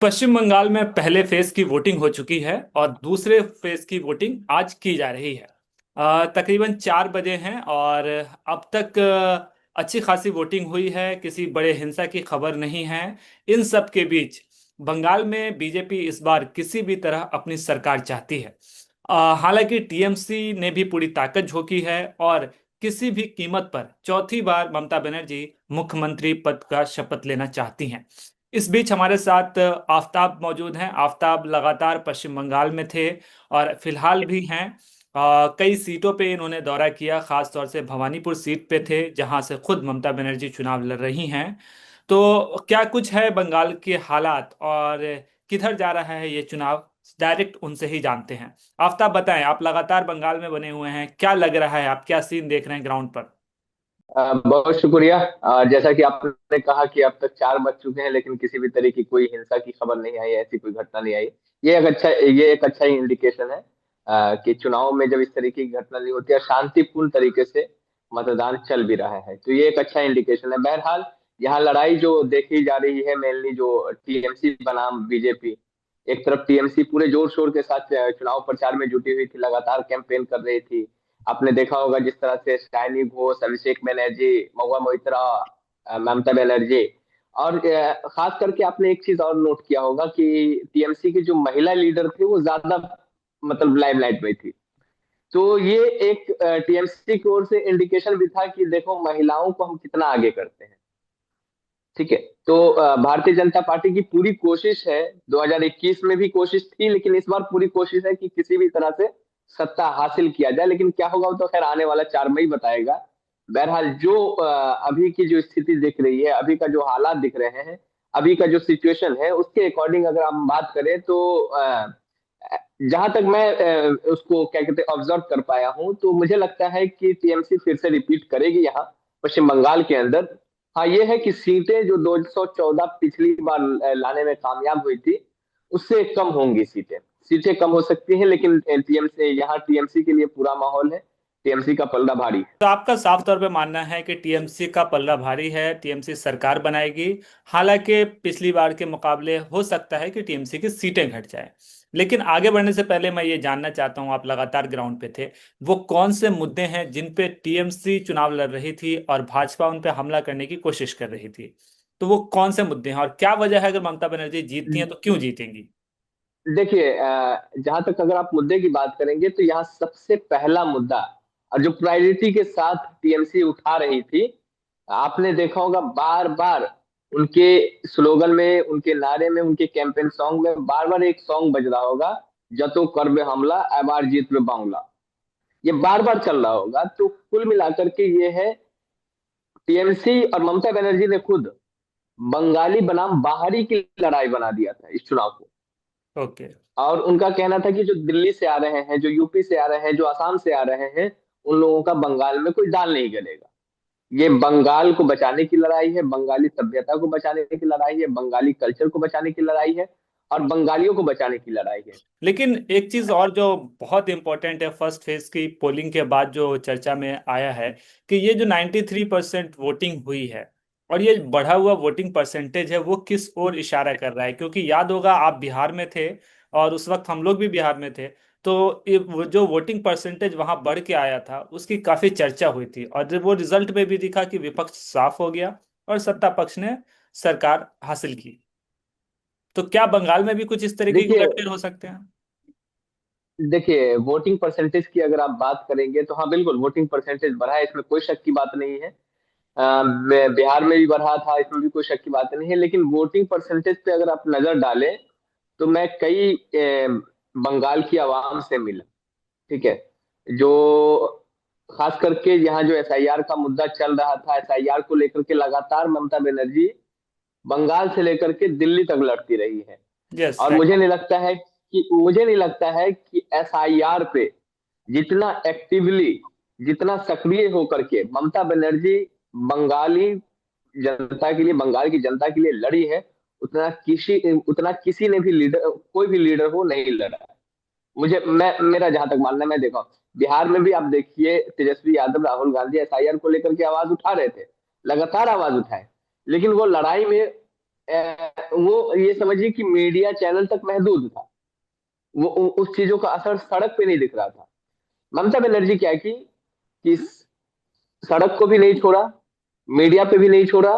पश्चिम बंगाल में पहले फेज की वोटिंग हो चुकी है और दूसरे फेज की वोटिंग आज की जा रही है। तकरीबन 4 बजे हैं और अब तक अच्छी खासी वोटिंग हुई है, किसी बड़े हिंसा की खबर नहीं है। इन सब के बीच बंगाल में बीजेपी इस बार किसी भी तरह अपनी सरकार चाहती है। हालांकि टीएमसी ने भी पूरी ताकत झोंकी है और किसी भी कीमत पर चौथी बार ममता बनर्जी मुख्यमंत्री पद का शपथ लेना चाहती हैं। इस बीच हमारे साथ आफताब मौजूद हैं। आफताब लगातार पश्चिम बंगाल में थे और फिलहाल भी हैं। कई सीटों पे इन्होंने दौरा किया, खास तौर से भवानीपुर सीट पे थे जहां से खुद ममता बनर्जी चुनाव लड़ रही हैं। तो क्या कुछ है बंगाल के हालात और किधर जा रहा है ये चुनाव, डायरेक्ट उनसे ही जानते हैं। आफताब बताएं, आप लगातार बंगाल में बने हुए हैं, क्या लग रहा है, आप क्या सीन देख रहे हैं ग्राउंड पर। बहुत शुक्रिया। जैसा कि आपने कहा कि अब तक 4 बज चुके हैं लेकिन किसी भी तरह की कोई हिंसा की खबर नहीं आई, ऐसी कोई घटना नहीं आई। ये एक अच्छा ही इंडिकेशन है कि चुनाव में जब इस तरीके की घटना नहीं होती है, शांतिपूर्ण तरीके से मतदान चल भी रहा है, तो ये एक अच्छा इंडिकेशन है। बहरहाल, यहाँ लड़ाई जो देखी जा रही है, मेनली जो टीएमसी बनाम बीजेपी। एक तरफ टीएमसी पूरे जोर शोर के साथ चुनाव प्रचार में जुटी हुई थी, लगातार कैंपेन कर रही थी। आपने देखा होगा जिस तरह से शाइनी घोष, अभिषेक बनर्जी, महुआ मोइत्रा, ममता बनर्जी। और खास करके आपने एक चीज और नोट किया होगा कि टीएमसी की जो महिला लीडर थे वो ज्यादा मतलब लाइमलाइट में थी। तो ये एक टीएमसी की ओर से इंडिकेशन भी था कि देखो महिलाओं को हम कितना आगे करते हैं। ठीक है। तो भारतीय जनता पार्टी की पूरी कोशिश है, 2021 में भी कोशिश थी लेकिन इस बार पूरी कोशिश है कि किसी भी तरह से सत्ता हासिल किया जाए। लेकिन क्या होगा वो तो खैर आने वाला 4 मई बताएगा। बहरहाल, जो अभी की जो स्थिति दिख रही है, अभी का जो हालात दिख रहे हैं, अभी का जो सिचुएशन है, उसके अकॉर्डिंग अगर हम बात करें तो जहां तक मैं उसको क्या कहते हैं ऑब्जर्व कर पाया हूं, तो मुझे लगता है कि टीएमसी फिर से रिपीट करेगी यहाँ पश्चिम बंगाल के अंदर। हाँ, ये है कि सीटें जो 214 पिछली बार लाने में कामयाब हुई थी, उससे कम होंगी सीटें। सीटें कम हो सकती हैं लेकिन टीएमसी, यहाँ टीएमसी के लिए पूरा माहौल है। टीएमसी का पलड़ा भारी है। तो आपका साफ तौर पे मानना है कि टीएमसी का पल्ला भारी है, टीएमसी सरकार बनाएगी। हालांकि पिछली बार के मुकाबले हो सकता है कि टीएमसी की सीटें घट जाए। लेकिन आगे बढ़ने से पहले मैं ये जानना चाहता हूं, आप लगातार ग्राउंड पे थे, वो कौन से मुद्दे हैं जिन पे टीएमसी चुनाव लड़ रही थी और भाजपा उन पे हमला करने की कोशिश कर रही थी। तो वो कौन से मुद्दे हैं और क्या वजह है, अगर ममता बनर्जी जीतती हैं तो क्यों जीतेंगी। देखिए, जहां तक अगर आप मुद्दे की बात करेंगे तो यहाँ सबसे पहला मुद्दा और जो प्रायोरिटी के साथ टीएमसी उठा रही थी, आपने देखा होगा बार बार उनके स्लोगन में, उनके नारे में, उनके कैंपेन सॉन्ग में बार बार एक सॉन्ग बज रहा होगा, जतो करबे हमला एबार जीत में बांग्ला। ये बार बार चल रहा होगा। तो कुल मिलाकर के ये है, टीएमसी और ममता बनर्जी ने खुद बंगाली बनाम बाहरी की लड़ाई बना दिया था इस चुनाव को। ओके। और उनका कहना था कि जो दिल्ली से आ रहे हैं, जो यूपी से आ रहे हैं, जो असम से आ रहे हैं, उन लोगों का बंगाल में कोई दाल नहीं गलेगा। ये बंगाल को बचाने की लड़ाई है, बंगाली सभ्यता को बचाने की लड़ाई है, बंगाली कल्चर को बचाने की लड़ाई है, और बंगालियों को बचाने की लड़ाई है। लेकिन एक चीज और जो बहुत इंपॉर्टेंट है, फर्स्ट फेज की पोलिंग के बाद जो चर्चा में आया है कि ये जो 93% वोटिंग हुई है और ये बढ़ा हुआ वोटिंग परसेंटेज है, वो किस ओर इशारा कर रहा है। क्योंकि याद होगा आप बिहार में थे और उस वक्त हम लोग भी बिहार में थे। तो वो जो वोटिंग परसेंटेज वहां बढ़ के आया था उसकी काफी चर्चा हुई थी और जब वो रिजल्ट में भी दिखा कि विपक्ष साफ हो गया और सत्ता पक्ष ने सरकार हासिल की। तो क्या बंगाल में भी कुछ इस तरीके के देखिए उलटफेर हो सकते हैं। देखिए वोटिंग परसेंटेज की अगर आप बात करेंगे तो हाँ, बिल्कुल वोटिंग परसेंटेज बढ़ा है, इसमें कोई शक की बात नहीं है। बिहार में भी बढ़ा था, इसमें भी कोई शक की बात नहीं है। लेकिन वोटिंग परसेंटेज पे अगर आप नजर डालें तो मैं कई बंगाल की आवाम से मिला। ठीक है। जो खास करके यहाँ जो एसआईआर का मुद्दा चल रहा था, एसआईआर को लेकर के लगातार ममता बनर्जी बंगाल से लेकर के दिल्ली तक लड़ती रही है। यस। और मुझे नहीं लगता है कि एसआईआर पे जितना एक्टिवली, जितना सक्रिय होकर के ममता बनर्जी बंगाली जनता के लिए, बंगाल की जनता के लिए लड़ी है, उतना किसी ने भी लीडर, कोई भी लीडर हो नहीं लड़ा है। मेरा जहां तक मानना है, मैं देखा बिहार में भी आप देखिए, तेजस्वी यादव, राहुल गांधी एसआईआर को लेकर के आवाज उठा रहे थे, लगातार आवाज उठाए, लेकिन वो लड़ाई में वो ये समझिए कि मीडिया चैनल तक महदूद था। वो उस चीजों का असर सड़क पे नहीं दिख रहा था। ममता बनर्जी क्या की कि सड़क को भी नहीं छोड़ा, मीडिया पे भी नहीं छोड़ा,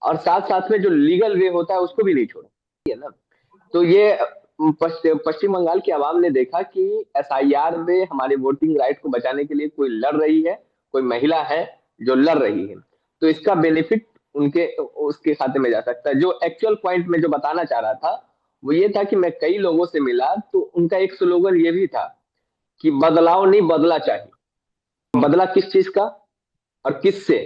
और साथ साथ में जो लीगल वे होता है उसको भी नहीं छोड़ा, है ना। तो ये पश्चिम बंगाल की आवाम ने देखा कि एसआईआर में हमारे वोटिंग राइट को बचाने के लिए कोई लड़ रही है, कोई महिला है जो लड़ रही है, तो इसका बेनिफिट उनके उसके खाते में जा सकता है। जो एक्चुअल पॉइंट में जो बताना चाह रहा था वो ये था कि मैं कई लोगों से मिला तो उनका एक स्लोगन ये भी था कि बदलाव नहीं, बदला चाहिए। बदला किस चीज का और किससे?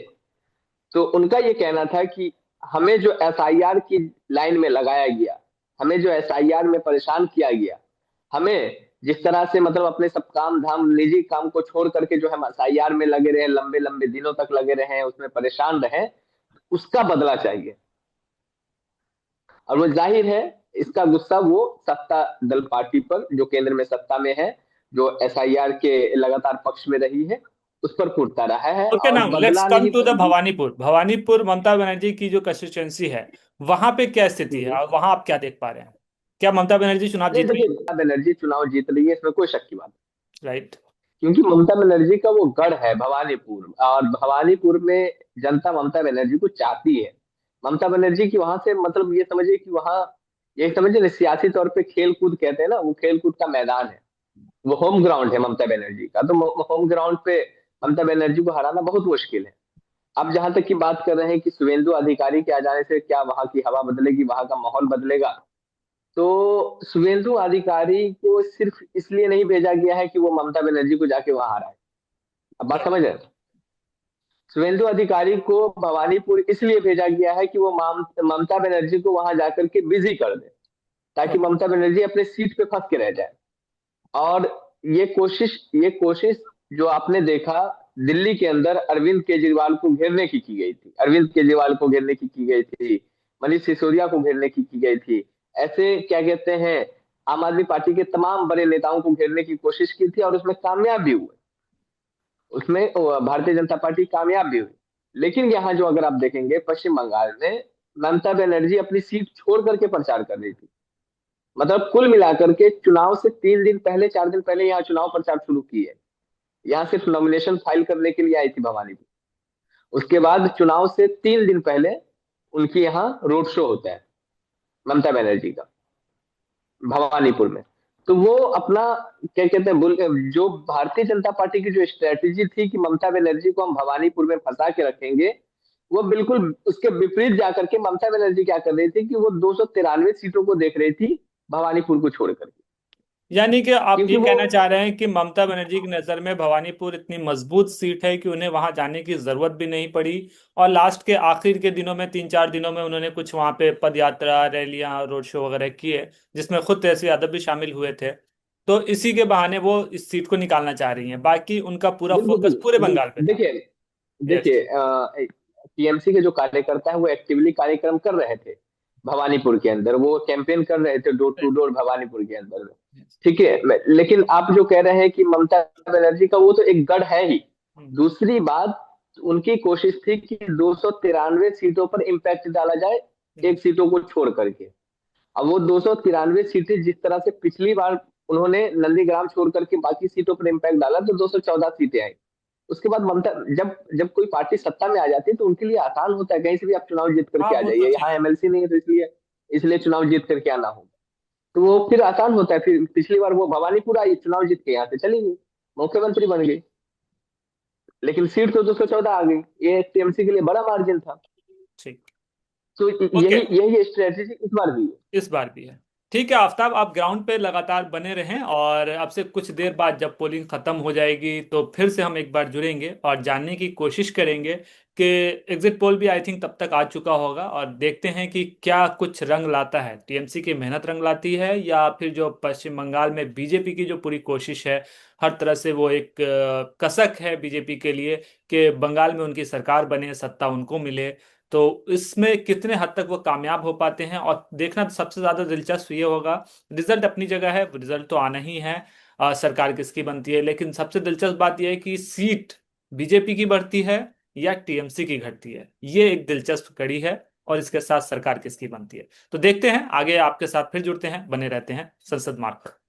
तो उनका ये कहना था कि हमें जो एसआईआर की लाइन में लगाया गया, हमें जो एसआईआर में परेशान किया गया, हमें जिस तरह से मतलब अपने सब काम धाम निजी काम को छोड़ करके जो हम एसआईआर में लगे रहे, लंबे लंबे दिनों तक लगे रहे, उसमें परेशान रहे, उसका बदला चाहिए। और वो जाहिर है इसका गुस्सा वो सत्ता दल पार्टी पर जो केंद्र में सत्ता में है, जो एसआईआर के लगातार पक्ष में रही है, उस पर फूटता रहा है। ओके, और नाउ लेट्स बदला कम नहीं टू द बल्कि भवानीपुर। भवानीपुर ममता बनर्जी की जो कंस्टिट्यूएंसी है, वहां पे क्या स्थिति है और वहां आप क्या देख पा रहे हैं? क्या ममता बनर्जी चुनाव नहीं, जीत रही देखिए ममता बनर्जी चुनाव जीत रही है, इसमें कोई शक की बात है? राइट। नहीं। क्योंकि ममता बनर्जी का वो गढ़ है भवानीपुर, और भवानीपुर में जनता ममता बनर्जी को चाहती है। ममता बनर्जी की वहां से मतलब ये समझिए कि वहां, ये समझिए ना, सियासी तौर पे खेल कूद कहते हैं ना, वो खेल कूद का मैदान है, वो होम ग्राउंड है ममता बनर्जी का। तो होम ग्राउंड पे ममता बनर्जी को हराना बहुत मुश्किल है। अब जहां तक की बात कर रहे हैं कि शुभेंदु अधिकारी के आ जाने से क्या वहां की हवा बदलेगी, वहां का माहौल बदलेगा, तो शुभेंदु अधिकारी को सिर्फ इसलिए नहीं भेजा गया है कि वो ममता बनर्जी को जाके वहां हराए। अब बात समझ रहे हैं? शुभेंदु अधिकारी को भवानीपुर इसलिए भेजा गया है कि वो ममता बनर्जी को वहां जाकर के बिजी कर दे, ताकि ममता बनर्जी अपने सीट पे फंस के रह जाए। और ये कोशिश जो आपने देखा, दिल्ली के अंदर अरविंद केजरीवाल को घेरने की गई थी, अरविंद केजरीवाल को घेरने की गई थी, मनीष सिसोदिया को घेरने की गई थी, ऐसे क्या कहते हैं, आम आदमी पार्टी के तमाम बड़े नेताओं को घेरने की कोशिश की थी, और उसमें कामयाब भी हुए। उसमें भारतीय जनता पार्टी कामयाब भी हुई। लेकिन यहाँ जो अगर आप देखेंगे पश्चिम बंगाल में, ममता बनर्जी अपनी सीट छोड़ करके प्रचार कर रही थी। मतलब कुल मिलाकर के चुनाव से 3 दिन पहले, 4 दिन पहले यहाँ चुनाव प्रचार शुरू की है। यहाँ सिर्फ नॉमिनेशन फाइल करने के लिए आई थी भवानीपुर। उसके बाद चुनाव से 3 दिन पहले उनके यहाँ रोड शो होता है ममता बनर्जी का, भवानीपुर में। तो वो अपना क्या कहते हैं, जो भारतीय जनता पार्टी की जो स्ट्रेटेजी थी कि ममता बनर्जी को हम भवानीपुर में फंसा के रखेंगे, वो बिल्कुल उसके विपरीत जाकर के ममता बनर्जी क्या कर रही थी कि वो 293 सीटों को देख रही थी भवानीपुर को छोड़ करके। यानी कि आप ये क्योंकि वो कहना चाह रहे हैं कि ममता बनर्जी की नज़र में भवानीपुर इतनी मजबूत सीट है कि उन्हें वहां जाने की जरूरत भी नहीं पड़ी, और लास्ट के आखिर के दिनों में 3-4 दिनों में उन्होंने कुछ वहां पे पद यात्रा, रैलियां, रोड शो वगैरह किए, जिसमें खुद तेजस्वी यादव भी शामिल हुए थे। तो इसी के बहाने वो इस सीट को निकालना चाह रही हैं, बाकी उनका पूरा बिल्कुल फोकस पूरे बिल्कुल बंगाल पे था। देखिए, यस। देखिए टीएमसी के जो कार्यकर्ता है वो एक्टिवली कार्यक्रम कर रहे थे भवानीपुर के अंदर, वो कैंपेन कर रहे थे डोर टू डोर भवानीपुर के अंदर में। ठीक है, लेकिन आप जो कह रहे हैं कि ममता बनर्जी का वो तो एक गढ़ है ही। दूसरी बात, उनकी कोशिश थी कि 293 सीटों पर इम्पैक्ट डाला जाए, एक सीटों को छोड़ करके। अब वो 293 सीटें जिस तरह से पिछली बार उन्होंने नंदीग्राम छोड़ करके बाकी सीटों पर इम्पैक्ट डाला, तो 214 सीटें आई। उसके बाद ममता, जब जब कोई पार्टी सत्ता में आ जाती है तो उनके लिए आसान होता है, कहीं से भी आप चुनाव जीत हाँ, करके आ वो तो जाइए, ठीक यहाँ है। एमएलसी नहीं है तो इसलिए इसलिए चुनाव जीत करके आना होगा। तो वो फिर आसान होता है। फिर पिछली बार वो भवानीपुर आई, चुनाव जीत के यहाँ से चली गई, मुख्यमंत्री बन गई। लेकिन सीट तो 214 आ गई, ये टीएमसी के लिए बड़ा मार्जिन था। ठीक। तो ओके। यही यही स्ट्रेटेजी इस बार भी है। इस बार भी है। ठीक है आफ्ताब, आप ग्राउंड पे लगातार बने रहें, और अब से कुछ देर बाद जब पोलिंग खत्म हो जाएगी तो फिर से हम एक बार जुड़ेंगे और जानने की कोशिश करेंगे कि एग्जिट पोल भी आई थिंक तब तक आ चुका होगा, और देखते हैं कि क्या कुछ रंग लाता है, टीएमसी की मेहनत रंग लाती है, या फिर जो पश्चिम बंगाल में बीजेपी की जो पूरी कोशिश है, हर तरह से वो एक कसक है बीजेपी के लिए कि बंगाल में उनकी सरकार बने, सत्ता उनको मिले। तो इसमें कितने हद तक वो कामयाब हो पाते हैं, और देखना सबसे ज्यादा दिलचस्प ये होगा। रिजल्ट अपनी जगह है, रिजल्ट तो आना ही है, सरकार किसकी बनती है, लेकिन सबसे दिलचस्प बात यह है कि सीट बीजेपी की बढ़ती है या टीएमसी की घटती है, ये एक दिलचस्प कड़ी है। और इसके साथ सरकार किसकी बनती है। तो देखते हैं आगे, आपके साथ फिर जुड़ते हैं, बने रहते हैं संसद मार्ग पर।